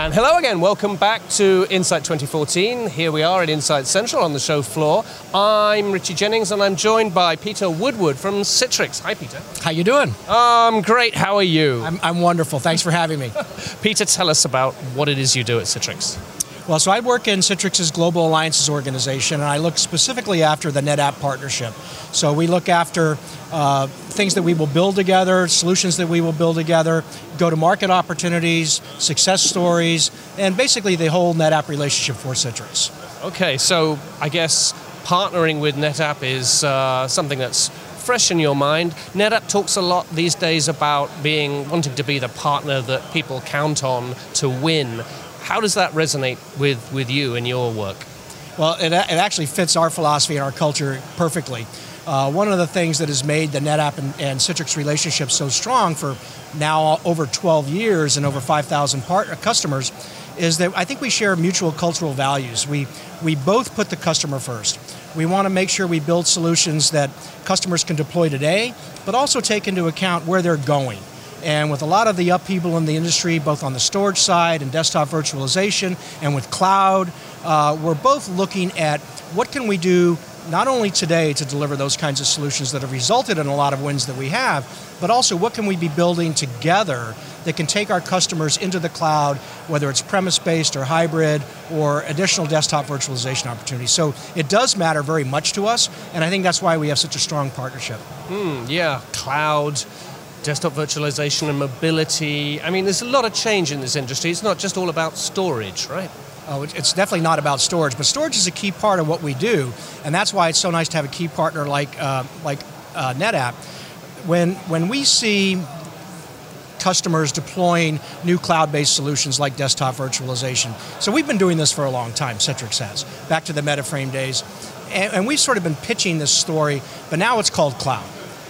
And hello again, welcome back to Insight 2014. Here we are at Insight Central on the show floor. I'm Richie Jennings and I'm joined by Peter Woodward from Citrix. Hi Peter. How you doing? Great, how are you? I'm wonderful, thanks for having me. Peter, tell us about what it is you do at Citrix. Well, so I work in Citrix's Global Alliances organization, and I look specifically after the NetApp partnership. So we look after things that we will build together, solutions that we will build together, go-to-market opportunities, success stories, and basically the whole NetApp relationship for Citrix. Okay, so I guess partnering with NetApp is something that's fresh in your mind. NetApp talks a lot these days about wanting to be the partner that people count on to win. How does that resonate with you and your work? Well, it actually fits our philosophy and our culture perfectly. One of the things that has made the NetApp and Citrix relationship so strong for now over 12 years and over 5,000 customers is that I think we share mutual cultural values. We both put the customer first. We want to make sure we build solutions that customers can deploy today, but also take into account where they're going. And with a lot of the upheaval in the industry, both on the storage side and desktop virtualization and with cloud, we're both looking at what can we do not only today to deliver those kinds of solutions that have resulted in a lot of wins that we have, but also what can we be building together that can take our customers into the cloud, whether it's premise-based or hybrid or additional desktop virtualization opportunities. So it does matter very much to us, and I think that's why we have such a strong partnership. Yeah, cloud, desktop virtualization and mobility. I mean, there's a lot of change in this industry. It's not just all about storage, right? Oh, it's definitely not about storage, but storage is a key part of what we do, and that's why it's so nice to have a key partner like NetApp. When we see customers deploying new cloud-based solutions like desktop virtualization, so we've been doing this for a long time, Citrix has, back to the MetaFrame days, and we've sort of been pitching this story, but now it's called cloud.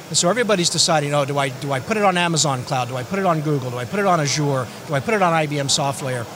And so everybody's deciding, oh, do I put it on Amazon Cloud? Do I put it on Google? Do I put it on Azure? Do I put it on IBM SoftLayer?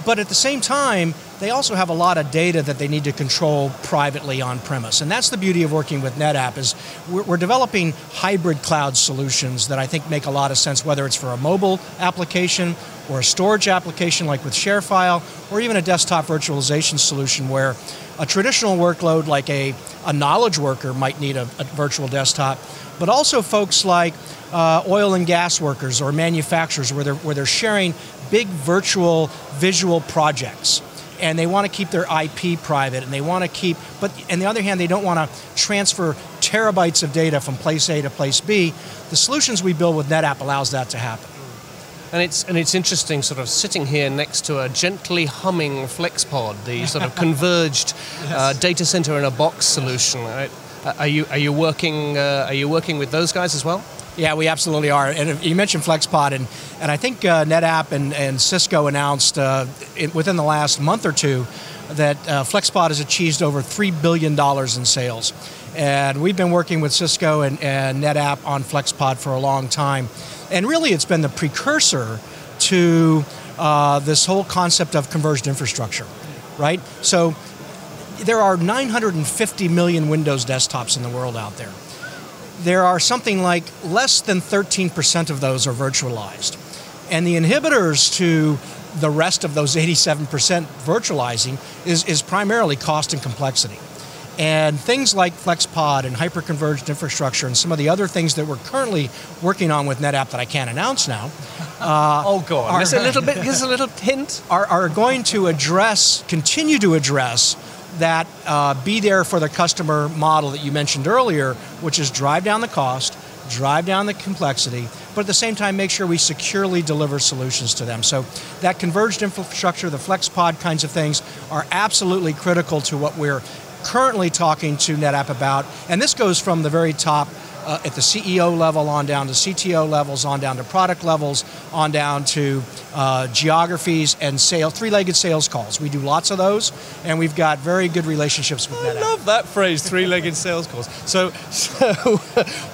But at the same time, they also have a lot of data that they need to control privately on premise. And that's the beauty of working with NetApp is we're developing hybrid cloud solutions that I think make a lot of sense, whether it's for a mobile application or a storage application like with ShareFile, or even a desktop virtualization solution where a traditional workload like a knowledge worker might need a virtual desktop, but also folks like oil and gas workers or manufacturers where they're sharing big virtual visual projects, and they want to keep their IP private, and they want to keep, but on the other hand, they don't want to transfer terabytes of data from place A to place B. The solutions we build with NetApp allows that to happen. And it's interesting sort of sitting here next to a gently humming FlexPod, the sort of converged data center in a box solution. Right? Are you working with those guys as well? Yeah, we absolutely are. And you mentioned FlexPod, and I think NetApp and Cisco announced within the last month or two that FlexPod has achieved over $3 billion in sales. And we've been working with Cisco and NetApp on FlexPod for a long time. And really it's been the precursor to this whole concept of converged infrastructure, right? So there are 950 million Windows desktops in the world out there. There are something like less than 13% of those are virtualized. And the inhibitors to the rest of those 87% virtualizing is primarily cost and complexity. And things like FlexPod and hyperconverged infrastructure and some of the other things that we're currently working on with NetApp that I can't announce now. Oh, go on. Give us a little hint. Are going to continue to address that be there for the customer model that you mentioned earlier, which is drive down the cost, drive down the complexity, but at the same time make sure we securely deliver solutions to them. So that converged infrastructure, the FlexPod kinds of things are absolutely critical to what we're currently talking to NetApp about, and this goes from the very top at the CEO level on down to CTO levels, on down to product levels, on down to geographies and three-legged sales calls. We do lots of those, and we've got very good relationships with NetApp. I love that phrase, three-legged sales calls. So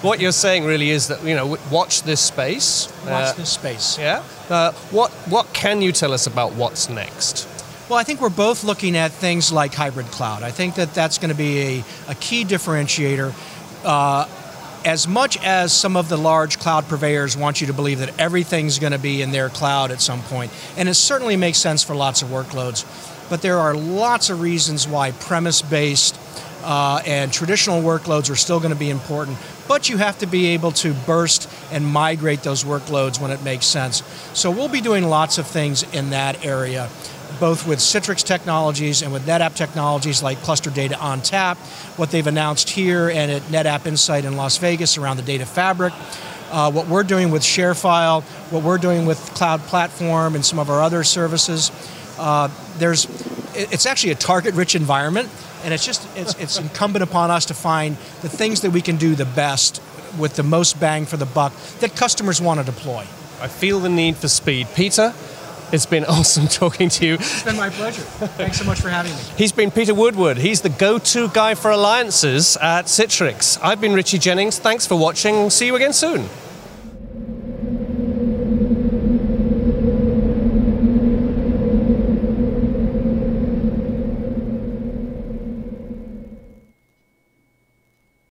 what you're saying really is that, watch this space. Watch this space. Yeah. What can you tell us about what's next? Well, I think we're both looking at things like hybrid cloud. I think that's going to be a key differentiator. as much as some of the large cloud purveyors want you to believe that everything's going to be in their cloud at some point, and it certainly makes sense for lots of workloads, but there are lots of reasons why premise-based and traditional workloads are still going to be important, but you have to be able to burst and migrate those workloads when it makes sense. So we'll be doing lots of things in that area, both with Citrix technologies and with NetApp technologies like Cluster Data ONTAP, what they've announced here and at NetApp Insight in Las Vegas around the data fabric, what we're doing with ShareFile, what we're doing with Cloud Platform and some of our other services. It's actually a target-rich environment, and it's incumbent upon us to find the things that we can do the best with the most bang for the buck that customers want to deploy. I feel the need for speed. Peter, it's been awesome talking to you. It's been my pleasure. Thanks so much for having me. He's been Peter Woodward. He's the go-to guy for alliances at Citrix. I've been Richie Jennings. Thanks for watching. See you again soon.